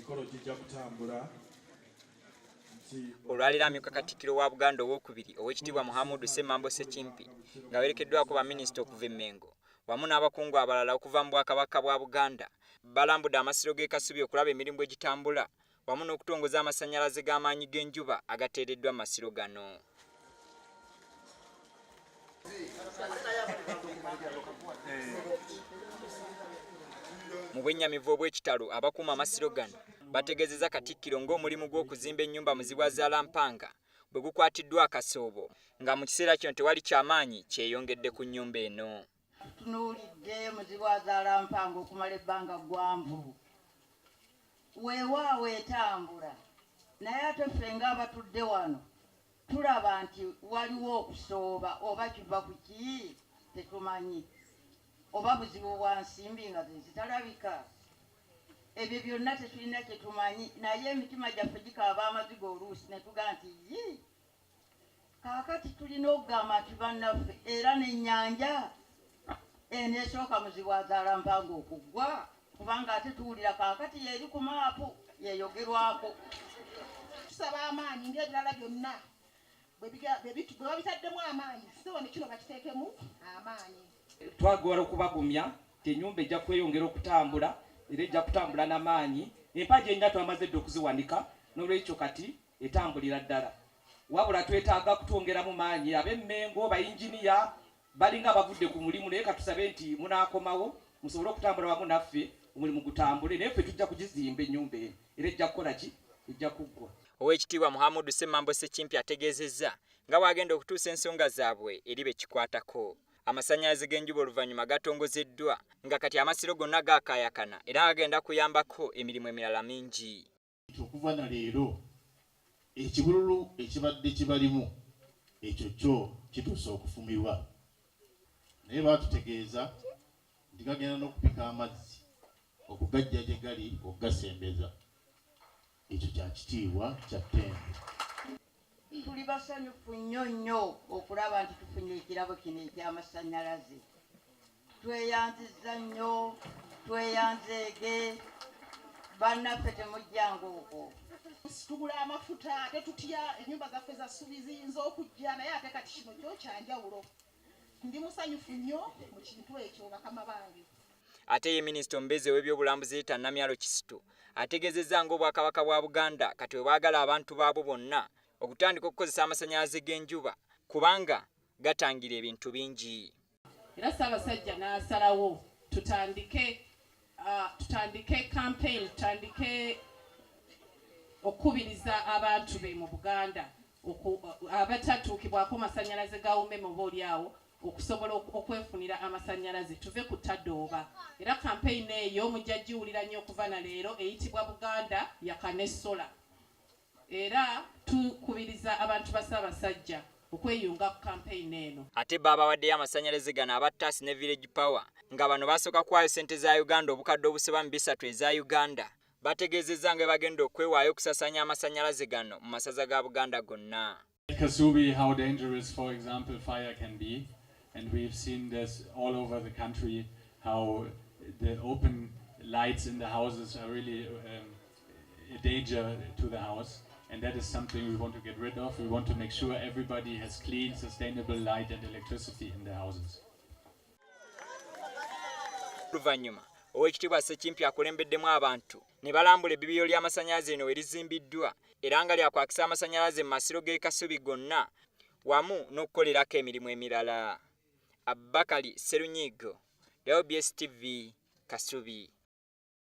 emikolo gijja kutambula. Olwalira amyuka Katikkiro wa Buganda owokubiri Oweekitiibwa Muhammadu Ssemambo Ssekimpi nga werekeddwako baminisita okuva e Mengo wamu n'abakungu abalala okuva mu Bwakabaka bwa Buganda balambudde amasiro g'e Kasubi okulaba emirimu bwe gitambula wamu n'okutongoza amasannyalaze g'amaanyi g'enjuba agateereddwa mu masiro gano. Mu bwennyamivu obw'ekitalo abakuuma amasiro gano bategeezezza Katikkiro ng'omulimu gw'okuzimba ennyumba Muzibwazaalampanga bwe gukwatiddwa akasoobo nga mu kiseera kino tewali kyamaanyi kyeyongedde ku nnyumba eno. Tunuulidde Muzibwazaalampanga okumala ebbanga ggwanvu. Weewaawo etambula naye ate ffe ng'abatudde wano tulaba nti waliwo okusooba oba kiva ku ki tetumanyi oba buzibu bwa nsimbi nga zitalabika. Ebyo byonna tetulina kye tumanyi naye emitima gyaffe gikaaba amaziga oluusi ne tugaa nti yi kaakati tulina okugamba nti bannaffe era n'ennyanja eneesooka Muzibwazaalampanga okuggwa kubanga ate tuwulira kaakati yeeri ku maapu yeeyogerwako. Tusaba amaanyi ng'ebirala byonna bwe babitaddemu amaanyi siwo ne kino bakiteekemu amaanyi. Twagala okubagumya ti ennyumba ejja kweyongera okutambula era ejja kutambula n'amaanyi. Empagi ennya twamaze dde okuziwanika n'olwekyo kati etambulira ddala. Wabula twetaaga kutwongeramu maanyi. Ab'Emmengo bayinjiniya balinga abavudde ku mulimu naye katusabe nti munaakomawo musobole okutambula wamu naffe omulimu gutambule naye ffe tujja kugizimba ennyumba eno era ejja kukola ki ejja kuggwa. Oweekitiibwa Muhammadu Ssemambo Ssekimpi ategeezezza nga bw'agenda okutuusa ensonga zaabwe eri be kikwatako. Amasannyalaze g'enjuba oluvannyuma gatongozeddwa nga kati amasiro gonna gaakaayakana era agenda kuyambako emirimu emirala mingi. Okuva na leero ekibululu ekibadde kibalimu ekyo kyo kituusa okufumirwa naye baatutegeeza nti gagenda n'okupika amazzi okugajja gye gali okugasembeza. Ekyo kya kitiibwa kya ttendo. Tuli basanyufu nnyo okulaba nti tufunye ekirabo kino eky'amasannyalaze. Tweyanzizza nnyo, tweyanzeege, bannaffe temujjanga okwo. Tugula amafuta ate tutya ennyumba zaffe za ssubi ziyinza okujja naye ate kati kino kyo kyanjawulo. Ndi musanyufu nnyo mu kintu ekyo bakama bange. Ate ye minisita omubeezi w'ebyobulambuzi Rita Namyalo Kisitu ategeezezza ng'Obwakabaka bwa Buganda kati we baagala abantu baabwo bonna okutandika okukozesa amasannyalaze g'enjuba kubanga gatangira ebintu bingi. Era Ssaabasajja n'asalawo tutandike campaign, tutandike okukubiriza abantu be mu Buganda abatatuukibwako masannyalaze ga umeme oboolyawo okusobola okwefunira amasannyalaze tuve ku ttadooba. Era campaign eyo mujja giwulira nnyo okuva na leero eyitibwa Buganda yakane sola. Era tukubiriza abantu ba Ssaabasajja okweyunga ku campaign eno. Ate baabawaddeyo amasannyalaze gano aba TAS ne Village Power nga bano basooka kuwaayo ssente za Uganda obukadde obuseba mu 3 eza Uganda. Bategeezezza nga bagenda okwewaayo okusasanya amasannyalaze gano mu masaza ga Buganda gonna. Kasubi, how dangerous, for example, fire can be, and we've seen this all over the country, how the open lights in the houses are really a danger to the house, and that is something we want to get rid of. We want to make sure everybody has clean, sustainable light and electricity in their houses. Oluvannyuma Oweekitiibwa Ssekimpi akulembeddemu abantu ne balambula ebbibiro ly'amasannyalaze lino we lizimbiddwa era nga lyakwakisa amasannyalaze mu masiro g'e Kasubi gonna wamu n'okukolerako emirimu emirala. Abubakari Sserunyiigo, OBS TV, Kasubi.